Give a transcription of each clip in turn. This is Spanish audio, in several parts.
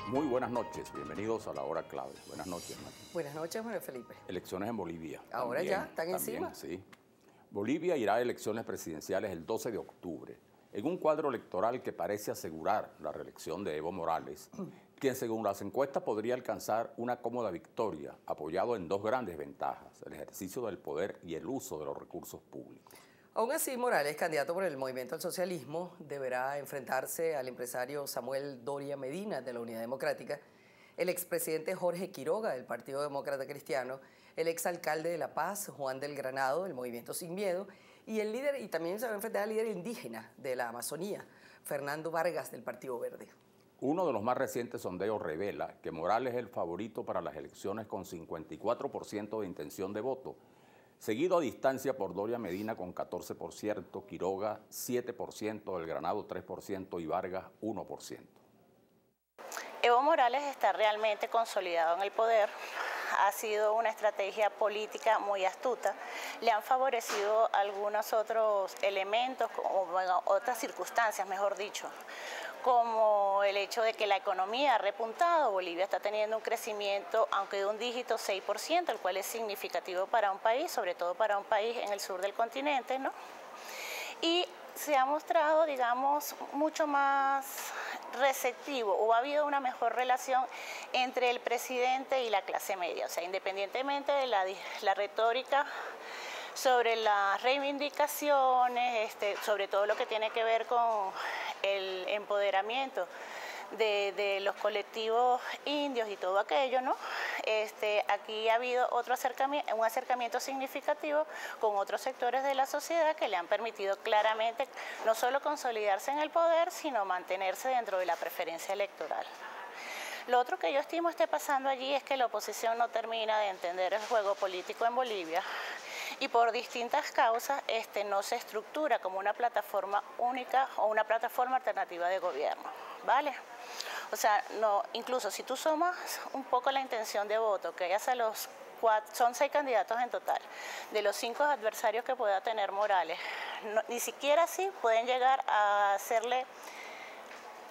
Muy buenas noches, bienvenidos a la hora clave. Buenas noches, Mati. Buenas noches, Manuel Felipe. Elecciones en Bolivia. Ahora También, ya, ¿están encima? Sí. Bolivia irá a elecciones presidenciales el 12 de octubre, en un cuadro electoral que parece asegurar la reelección de Evo Morales, quien según las encuestas podría alcanzar una cómoda victoria, apoyado en dos grandes ventajas, el ejercicio del poder y el uso de los recursos públicos. Aún así, Morales, candidato por el Movimiento al Socialismo, deberá enfrentarse al empresario Samuel Doria Medina de la Unidad Democrática, el expresidente Jorge Quiroga del Partido Demócrata Cristiano, el exalcalde de La Paz, Juan del Granado del Movimiento Sin Miedo, y también se va a enfrentar al líder indígena de la Amazonía, Fernando Vargas del Partido Verde. Uno de los más recientes sondeos revela que Morales es el favorito para las elecciones con 54% de intención de voto, seguido a distancia por Doria Medina con 14%, Quiroga 7%, Del Granado 3% y Vargas 1%. Evo Morales está realmente consolidado en el poder, ha sido una estrategia política muy astuta, le han favorecido algunos otros elementos, o otras circunstancias, mejor dicho, como el hecho de que la economía ha repuntado. Bolivia está teniendo un crecimiento, aunque de un dígito 6%, el cual es significativo para un país, sobre todo para un país en el sur del continente, ¿no? Y se ha mostrado, digamos, mucho más receptivo, o ha habido una mejor relación entre el presidente y la clase media. O sea, independientemente de la retórica sobre las reivindicaciones, sobre todo lo que tiene que ver con el empoderamiento de los colectivos indios y todo aquello, ¿no? Aquí ha habido un acercamiento significativo con otros sectores de la sociedad que le han permitido claramente no solo consolidarse en el poder, sino mantenerse dentro de la preferencia electoral. Lo otro que yo estimo esté pasando allí es que la oposición no termina de entender el juego político en Bolivia y por distintas causas no se estructura como una plataforma única o una plataforma alternativa de gobierno, ¿vale? O sea, no, incluso si tú sumas un poco la intención de voto, que hayas son 6 candidatos en total, de los 5 adversarios que pueda tener Morales, ni siquiera así pueden llegar a hacerle,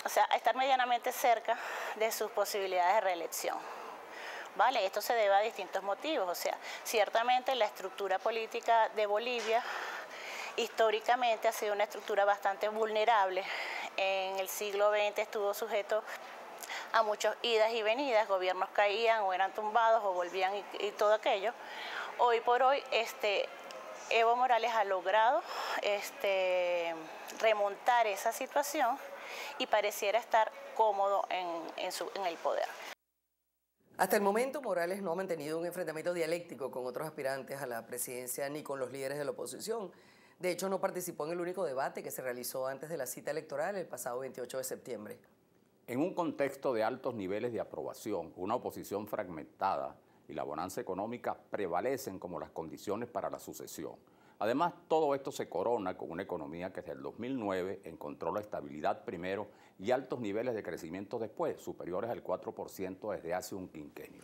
o sea, a estar medianamente cerca de sus posibilidades de reelección. Vale, esto se debe a distintos motivos, o sea, ciertamente la estructura política de Bolivia históricamente ha sido una estructura bastante vulnerable. En el siglo XX estuvo sujeto a muchas idas y venidas, gobiernos caían o eran tumbados o volvían y todo aquello. Hoy por hoy Evo Morales ha logrado remontar esa situación y pareciera estar cómodo en el poder. Hasta el momento, Morales no ha mantenido un enfrentamiento dialéctico con otros aspirantes a la presidencia ni con los líderes de la oposición. De hecho, no participó en el único debate que se realizó antes de la cita electoral el pasado 28 de septiembre. En un contexto de altos niveles de aprobación, una oposición fragmentada y la bonanza económica prevalecen como las condiciones para la sucesión. Además, todo esto se corona con una economía que desde el 2009 encontró la estabilidad primero y altos niveles de crecimiento después, superiores al 4% desde hace un quinquenio.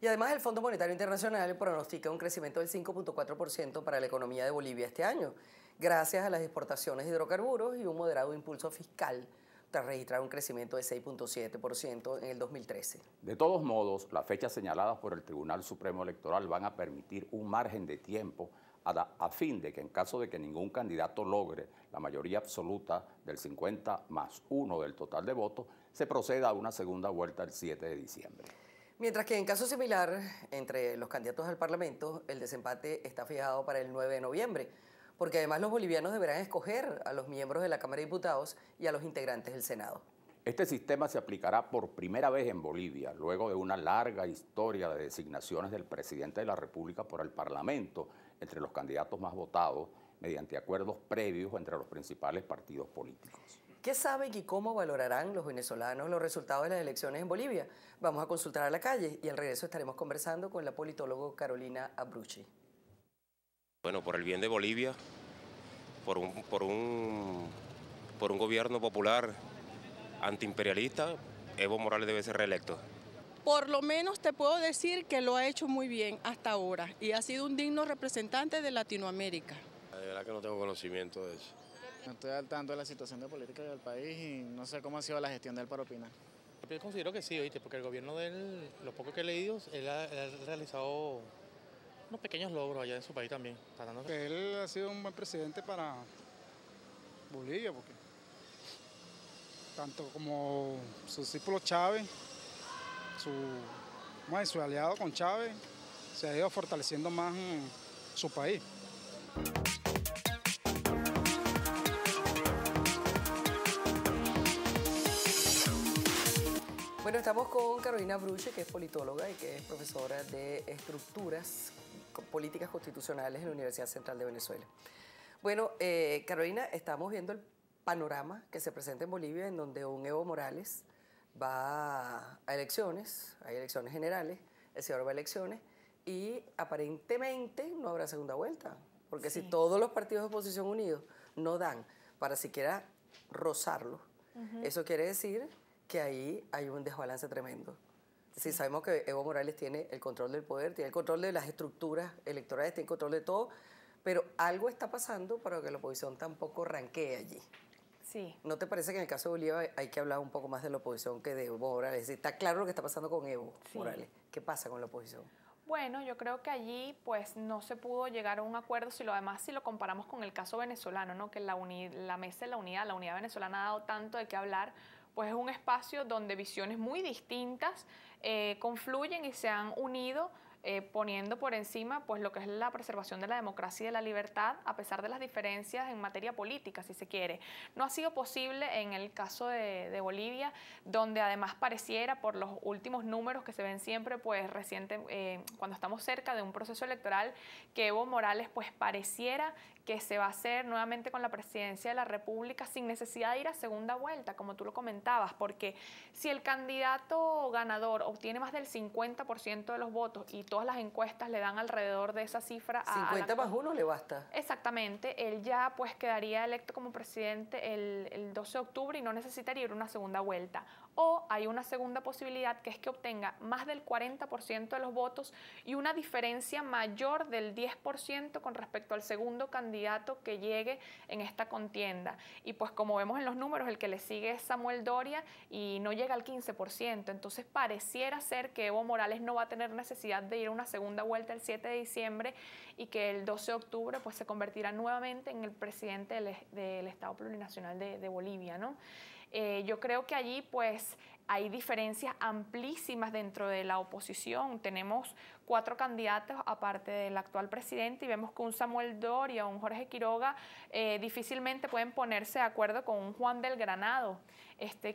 Y además el Fondo Monetario Internacional pronostica un crecimiento del 5.4% para la economía de Bolivia este año, gracias a las exportaciones de hidrocarburos y un moderado impulso fiscal, tras registrar un crecimiento de 6.7% en el 2013. De todos modos, las fechas señaladas por el Tribunal Supremo Electoral van a permitir un margen de tiempo a fin de que en caso de que ningún candidato logre la mayoría absoluta del 50+1 del total de votos, se proceda a una segunda vuelta el 7 de diciembre. Mientras que en caso similar, entre los candidatos al Parlamento, el desempate está fijado para el 9 de noviembre, porque además los bolivianos deberán escoger a los miembros de la Cámara de Diputados y a los integrantes del Senado. Este sistema se aplicará por primera vez en Bolivia, luego de una larga historia de designaciones del presidente de la República por el Parlamento entre los candidatos más votados, mediante acuerdos previos entre los principales partidos políticos. ¿Qué saben y cómo valorarán los venezolanos los resultados de las elecciones en Bolivia? Vamos a consultar a la calle y al regreso estaremos conversando con la politóloga Carolina Abrucci. Bueno, por el bien de Bolivia, por un gobierno popular antiimperialista, Evo Morales debe ser reelecto. Por lo menos te puedo decir que lo ha hecho muy bien hasta ahora y ha sido un digno representante de Latinoamérica. De verdad que no tengo conocimiento de eso. No estoy al tanto de la situación de política del país y no sé cómo ha sido la gestión de él para opinar. considero que sí, ¿oíste? Porque el gobierno de él, lo poco que he leído, él ha realizado unos pequeños logros allá en su país también. Él ha sido un buen presidente para Bolivia, porque tanto como su discípulo Chávez, su aliado con Chávez, se ha ido fortaleciendo más su país. Bueno, estamos con Carolina Bruche, que es politóloga y que es profesora de estructuras políticas constitucionales en la Universidad Central de Venezuela. Bueno, Carolina, estamos viendo el panorama que se presenta en Bolivia, en donde un Evo Morales va a elecciones, hay elecciones generales, el señor va a elecciones y aparentemente no habrá segunda vuelta, porque si todos los partidos de oposición unidos no dan para siquiera rozarlo, eso quiere decir que ahí hay un desbalance tremendo. Sí, sabemos que Evo Morales tiene el control del poder, tiene el control de las estructuras electorales, tiene el control de todo, pero algo está pasando para que la oposición tampoco ranquee allí. Sí. ¿No te parece que en el caso de Bolívar hay que hablar un poco más de la oposición que de Evo Morales? Es decir, está claro lo que está pasando con Evo Morales. ¿Qué pasa con la oposición? Bueno, yo creo que allí pues no se pudo llegar a un acuerdo, si lo comparamos con el caso venezolano, ¿no? Que la mesa de la unidad venezolana ha dado tanto de qué hablar, pues es un espacio donde visiones muy distintas confluyen y se han unido, poniendo por encima pues lo que es la preservación de la democracia y de la libertad, a pesar de las diferencias en materia política, si se quiere. No ha sido posible en el caso de Bolivia, donde además pareciera, por los últimos números que se ven siempre, pues cuando estamos cerca de un proceso electoral, que Evo Morales pues pareciera que se va a hacer nuevamente con la presidencia de la República sin necesidad de ir a segunda vuelta, como tú lo comentabas, porque si el candidato ganador obtiene más del 50% de los votos y todas las encuestas le dan alrededor de esa cifra. 50 más uno le basta. Exactamente, él ya pues quedaría electo como presidente el 12 de octubre y no necesitaría ir a una segunda vuelta. O hay una segunda posibilidad, que es que obtenga más del 40% de los votos y una diferencia mayor del 10% con respecto al segundo candidato que llegue en esta contienda. Y pues como vemos en los números, el que le sigue es Samuel Doria y no llega al 15%. Entonces pareciera ser que Evo Morales no va a tener necesidad de ir a una segunda vuelta el 7 de diciembre y que el 12 de octubre pues se convertirá nuevamente en el presidente del Estado Plurinacional de Bolivia, ¿no? Yo creo que allí pues hay diferencias amplísimas dentro de la oposición. Tenemos 4 candidatos aparte del actual presidente y vemos que un Samuel Doria o un Jorge Quiroga difícilmente pueden ponerse de acuerdo con un Juan del Granado,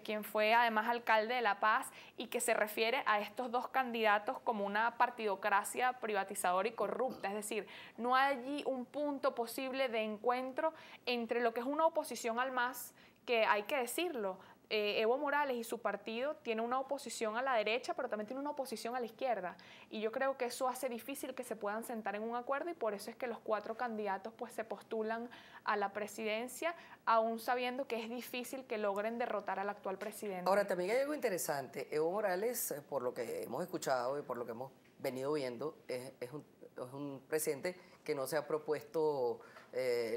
quien fue además alcalde de La Paz y que se refiere a estos dos candidatos como una partidocracia privatizadora y corrupta. Es decir, no hay allí un punto posible de encuentro entre lo que es una oposición al MAS, que hay que decirlo, Evo Morales y su partido tiene una oposición a la derecha, pero también tiene una oposición a la izquierda. Y yo creo que eso hace difícil que se puedan sentar en un acuerdo y por eso es que los 4 candidatos pues se postulan a la presidencia, aún sabiendo que es difícil que logren derrotar al actual presidente. Ahora, también hay algo interesante. Evo Morales, por lo que hemos escuchado y por lo que hemos venido viendo, es un presidente que no se ha propuesto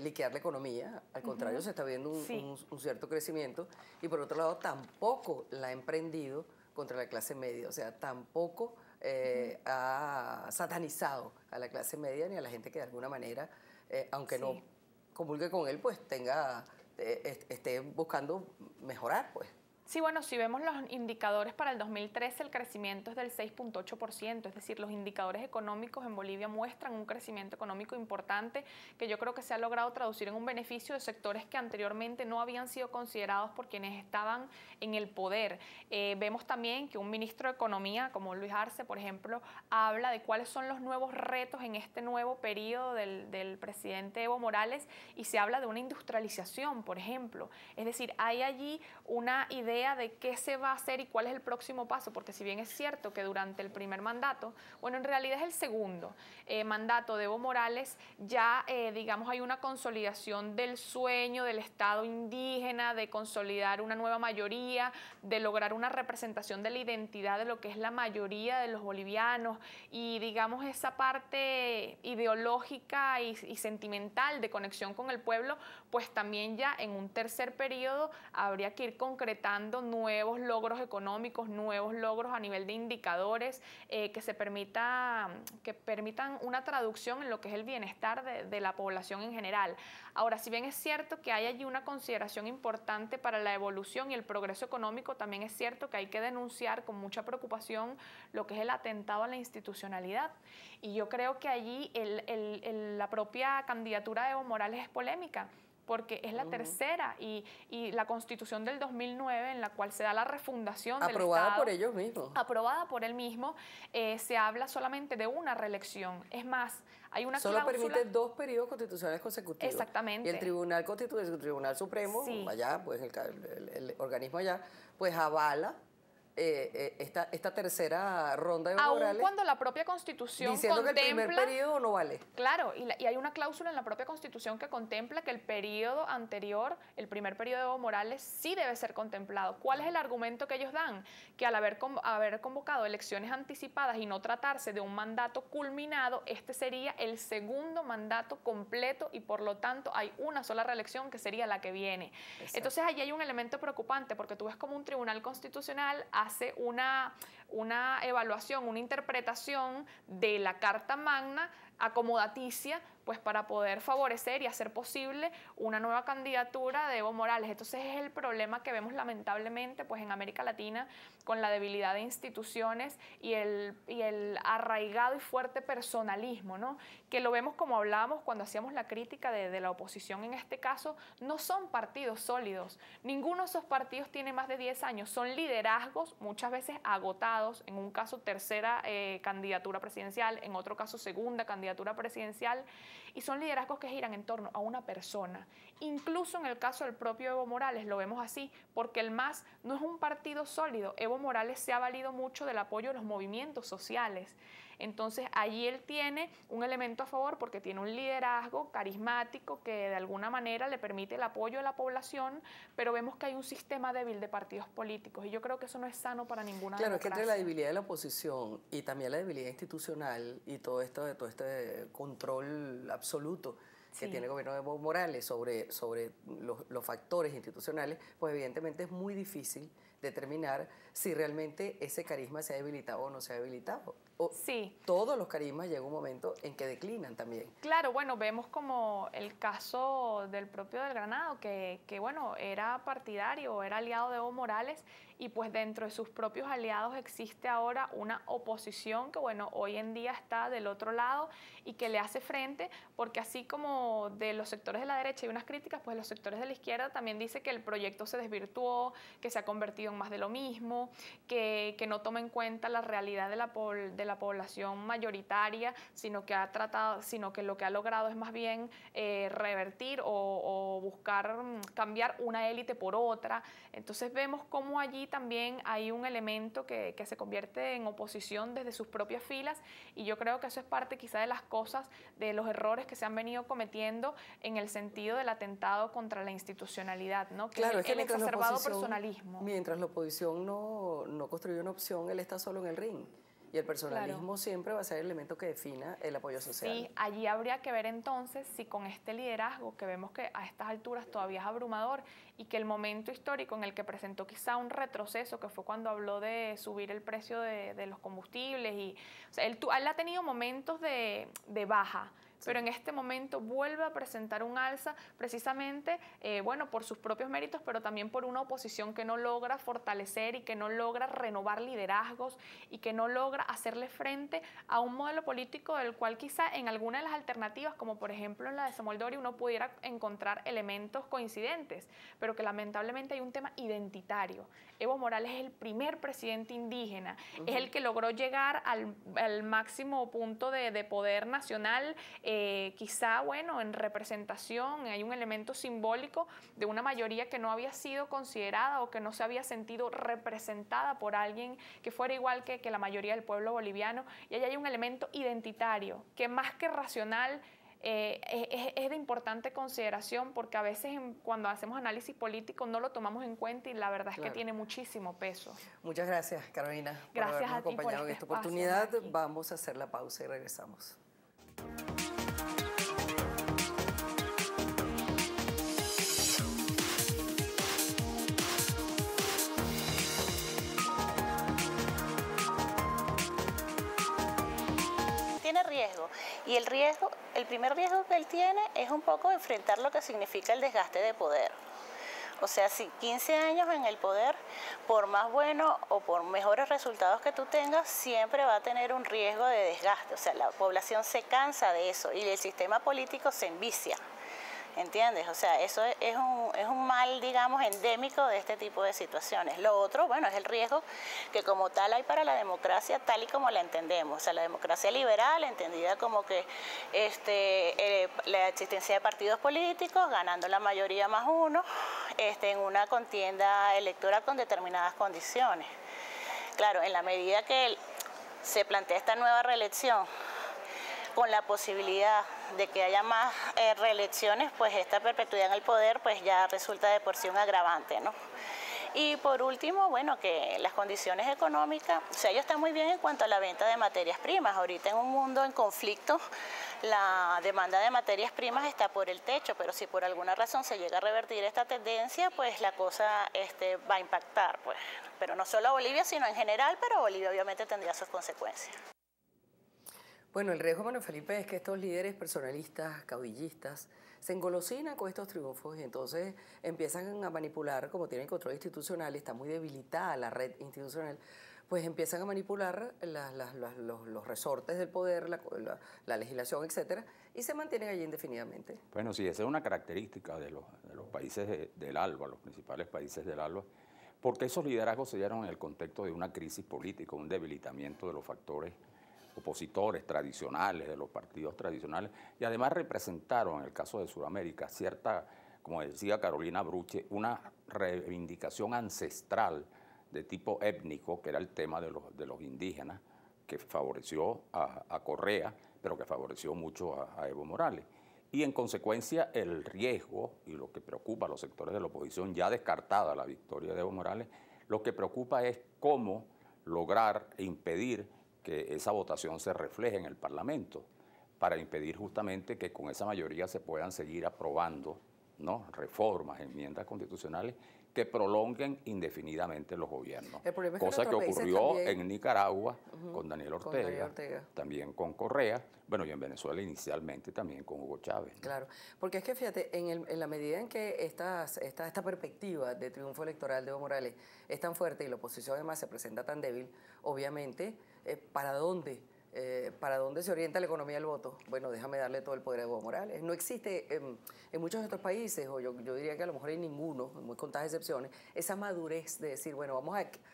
liquidar la economía, al contrario, se está viendo un cierto crecimiento y por otro lado tampoco la ha emprendido contra la clase media, o sea, tampoco ha satanizado a la clase media ni a la gente que de alguna manera, aunque no comulgue con él, pues esté buscando mejorar, pues. Sí, bueno, si vemos los indicadores para el 2013, el crecimiento es del 6.8%, es decir, los indicadores económicos en Bolivia muestran un crecimiento económico importante que yo creo que se ha logrado traducir en un beneficio de sectores que anteriormente no habían sido considerados por quienes estaban en el poder. Vemos también que un ministro de Economía, como Luis Arce, por ejemplo, habla de cuáles son los nuevos retos en este nuevo periodo del presidente Evo Morales y se habla de una industrialización, por ejemplo. Es decir, hay allí una idea de qué se va a hacer y cuál es el próximo paso, porque si bien es cierto que durante el primer mandato, bueno, en realidad es el segundo mandato de Evo Morales, ya digamos hay una consolidación del sueño del Estado indígena, de consolidar una nueva mayoría, de lograr una representación de la identidad de lo que es la mayoría de los bolivianos y digamos esa parte ideológica y sentimental de conexión con el pueblo, pues también ya en un tercer periodo habría que ir concretando buscando nuevos logros económicos, nuevos logros a nivel de indicadores que permitan una traducción en lo que es el bienestar de la población en general. Ahora, si bien es cierto que hay allí una consideración importante para la evolución y el progreso económico, también es cierto que hay que denunciar con mucha preocupación lo que es el atentado a la institucionalidad. Y yo creo que allí la propia candidatura de Evo Morales es polémica, porque es la tercera y la Constitución del 2009, en la cual se da la refundación del Estado. Aprobada por ellos mismos. Aprobada por él mismo, se habla solamente de una reelección. Es más, hay una Solo cláusula... permite 2 periodos constitucionales consecutivos. Exactamente. Y el Tribunal Constitucional, el Tribunal Supremo, sí, allá, pues el organismo allá, pues avala esta tercera ronda de Evo Morales. Aún cuando la propia Constitución diciendo contempla... que el primer periodo no vale. Claro, y hay una cláusula en la propia Constitución que contempla que el periodo anterior, el primer periodo de Evo Morales, sí debe ser contemplado. ¿Cuál es el argumento que ellos dan? Que al haber convocado elecciones anticipadas y no tratarse de un mandato culminado, este sería el segundo mandato completo y por lo tanto hay una sola reelección que sería la que viene. Exacto. Entonces allí hay un elemento preocupante porque tú ves como un tribunal constitucional hace una evaluación, una interpretación de la Carta Magna acomodaticia, pues para poder favorecer y hacer posible una nueva candidatura de Evo Morales. Entonces es el problema que vemos lamentablemente pues en América Latina con la debilidad de instituciones y el arraigado y fuerte personalismo, ¿no? Que lo vemos como hablábamos cuando hacíamos la crítica de la oposición en este caso, no son partidos sólidos. Ninguno de esos partidos tiene más de 10 años, son liderazgos muchas veces agotados, en un caso tercera candidatura presidencial, en otro caso segunda candidatura presidencial, y son liderazgos que giran en torno a una persona. Incluso en el caso del propio Evo Morales lo vemos así, porque el MAS no es un partido sólido. Evo Morales se ha valido mucho del apoyo de los movimientos sociales. Entonces allí él tiene un elemento a favor porque tiene un liderazgo carismático que de alguna manera le permite el apoyo de la población, pero vemos que hay un sistema débil de partidos políticos y yo creo que eso no es sano para ninguna democracia. Claro, es que entre la debilidad de la oposición y también la debilidad institucional y todo este control absoluto que tiene el gobierno de Evo Morales sobre los factores institucionales, pues evidentemente es muy difícil determinar si realmente ese carisma se ha debilitado o no se ha debilitado. Todos los carismas llega un momento en que declinan también. Claro, bueno, vemos como el caso del propio Del Granado, que bueno, era partidario, era aliado de Evo Morales, y pues dentro de sus propios aliados existe ahora una oposición que bueno, hoy en día está del otro lado y que le hace frente, porque así como de los sectores de la derecha hay unas críticas, pues los sectores de la izquierda también dice que el proyecto se desvirtuó, que se ha convertido en más de lo mismo, que no toma en cuenta la realidad de la población mayoritaria, sino que lo que ha logrado es más bien revertir o buscar cambiar una élite por otra. Entonces vemos cómo allí también hay un elemento que se convierte en oposición desde sus propias filas, y yo creo que eso es parte quizá de las cosas, de los errores que se han venido cometiendo en el sentido del atentado contra la institucionalidad, ¿no? Claro, es que el exacerbado personalismo. Mientras la oposición no construye una opción, él está solo en el ring. Y el personalismo siempre va a ser el elemento que defina el apoyo social. Sí, allí habría que ver entonces si con este liderazgo, que vemos que a estas alturas todavía es abrumador, y que el momento histórico en el que presentó quizá un retroceso, que fue cuando habló de subir el precio de los combustibles, y o sea, él ha tenido momentos de baja, pero en este momento vuelve a presentar un alza precisamente, bueno, por sus propios méritos, pero también por una oposición que no logra fortalecer y que no logra renovar liderazgos y que no logra hacerle frente a un modelo político del cual quizá en alguna de las alternativas, como por ejemplo en la de Samuel Doria, uno pudiera encontrar elementos coincidentes, pero que lamentablemente hay un tema identitario. Evo Morales es el primer presidente indígena, es el que logró llegar al máximo punto de poder nacional, quizá, bueno, en representación, hay un elemento simbólico de una mayoría que no había sido considerada o que no se había sentido representada por alguien que fuera igual que la mayoría del pueblo boliviano, y ahí hay un elemento identitario que más que racional es de importante consideración, porque a veces cuando hacemos análisis político no lo tomamos en cuenta y la verdad es que tiene muchísimo peso. Muchas gracias, Carolina, por habernos acompañado en esta oportunidad. Vamos a hacer la pausa y regresamos. riesgo. Y el primer riesgo que él tiene es un poco enfrentar lo que significa el desgaste de poder. O sea, si 15 años en el poder, por más bueno o por mejores resultados que tú tengas, siempre va a tener un riesgo de desgaste. O sea, la población se cansa de eso y el sistema político se envicia. ¿Entiendes? O sea, eso es un mal, digamos, endémico de este tipo de situaciones. Lo otro, bueno, es el riesgo que como tal hay para la democracia tal y como la entendemos. O sea, la democracia liberal, entendida como que la existencia de partidos políticos, ganando la mayoría más uno, en una contienda electoral con determinadas condiciones. Claro, en la medida que se plantea esta nueva reelección, con la posibilidad de que haya más reelecciones, pues esta perpetuidad en el poder pues ya resulta de por sí un agravante, ¿no? Y por último, bueno, que las condiciones económicas, o sea, ellos están muy bien en cuanto a la venta de materias primas. Ahorita en un mundo en conflicto, la demanda de materias primas está por el techo, pero si por alguna razón se llega a revertir esta tendencia, pues la cosa va a impactar, pues. Pero no solo a Bolivia, sino en general, pero Bolivia obviamente tendría sus consecuencias. Bueno, el riesgo, Manuel Felipe, es que estos líderes personalistas, caudillistas, se engolosinan con estos triunfos y entonces empiezan a manipular, como tienen control institucional y está muy debilitada la red institucional, pues empiezan a manipular los resortes del poder, la legislación, etcétera, y se mantienen allí indefinidamente. Bueno, sí, esa es una característica de los países del ALBA, los principales países del ALBA, porque esos liderazgos se dieron en el contexto de una crisis política, un debilitamiento de los factores opositores tradicionales, de los partidos tradicionales, y además representaron, en el caso de Sudamérica, cierta, como decía Carolina Bruche, una reivindicación ancestral de tipo étnico, que era el tema de los indígenas, que favoreció a Correa, pero que favoreció mucho a Evo Morales. Y en consecuencia el riesgo, y lo que preocupa a los sectores de la oposición, ya descartada la victoria de Evo Morales, lo que preocupa es cómo lograr e impedir que esa votación se refleje en el Parlamento, para impedir justamente que con esa mayoría se puedan seguir aprobando, ¿no?, reformas, enmiendas constitucionales que prolonguen indefinidamente los gobiernos. Cosa que ocurrió también en Nicaragua con Daniel Ortega, también con Correa, bueno, y en Venezuela inicialmente también con Hugo Chávez, ¿no? Claro, porque es que fíjate, en la medida en que esta perspectiva de triunfo electoral de Evo Morales es tan fuerte y la oposición además se presenta tan débil, obviamente, ¿para dónde se orienta la economía del voto? Bueno, déjame darle todo el poder a Evo Morales. No existe en muchos de estos países, o yo diría que a lo mejor en ninguno, muy contadas excepciones, esa madurez de decir, bueno,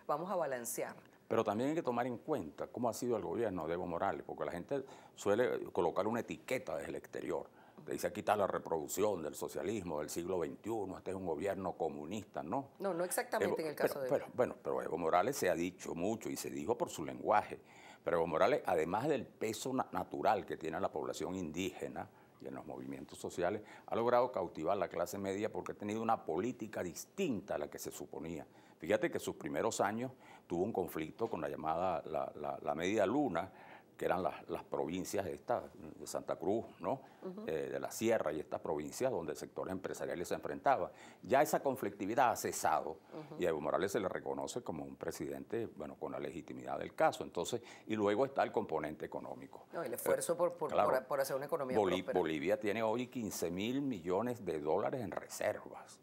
vamos a balancear. Pero también hay que tomar en cuenta cómo ha sido el gobierno de Evo Morales, porque la gente suele colocar una etiqueta desde el exterior. Te dice, aquí está la reproducción del socialismo del siglo XXI, este es un gobierno comunista, ¿no? No exactamente en el caso de Evo. Pero Evo Morales se ha dicho mucho y se dijo por su lenguaje. Pero Evo Morales, además del peso natural que tiene la población indígena y en los movimientos sociales, ha logrado cautivar a la clase media porque ha tenido una política distinta a la que se suponía. Fíjate que sus primeros años tuvo un conflicto con la llamada la media luna, que eran las provincias estas, de Santa Cruz, ¿no? De la Sierra y estas provincias donde sectores empresariales se enfrentaban. Ya esa conflictividad ha cesado y a Evo Morales se le reconoce como un presidente, bueno, con la legitimidad del caso. Entonces, y luego está el componente económico. No, el esfuerzo por hacer una economía próspera. Bolivia tiene hoy 15.000 millones de dólares en reservas,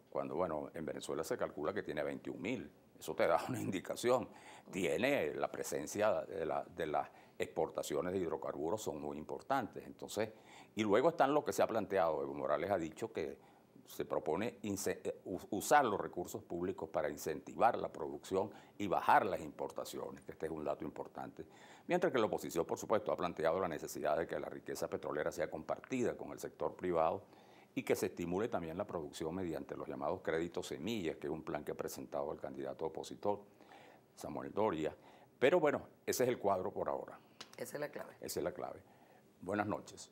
cuando, bueno, en Venezuela se calcula que tiene 21.000. Eso te da una indicación. Tiene la presencia de las exportaciones de hidrocarburos, son muy importantes. Entonces, y luego están lo que se ha planteado. Evo Morales ha dicho que se propone usar los recursos públicos para incentivar la producción y bajar las importaciones, que este es un dato importante. Mientras que la oposición, por supuesto, ha planteado la necesidad de que la riqueza petrolera sea compartida con el sector privado y que se estimule también la producción mediante los llamados créditos semillas, que es un plan que ha presentado el candidato opositor, Samuel Doria. Pero bueno, ese es el cuadro por ahora. Esa es la clave. Esa es la clave. Buenas noches.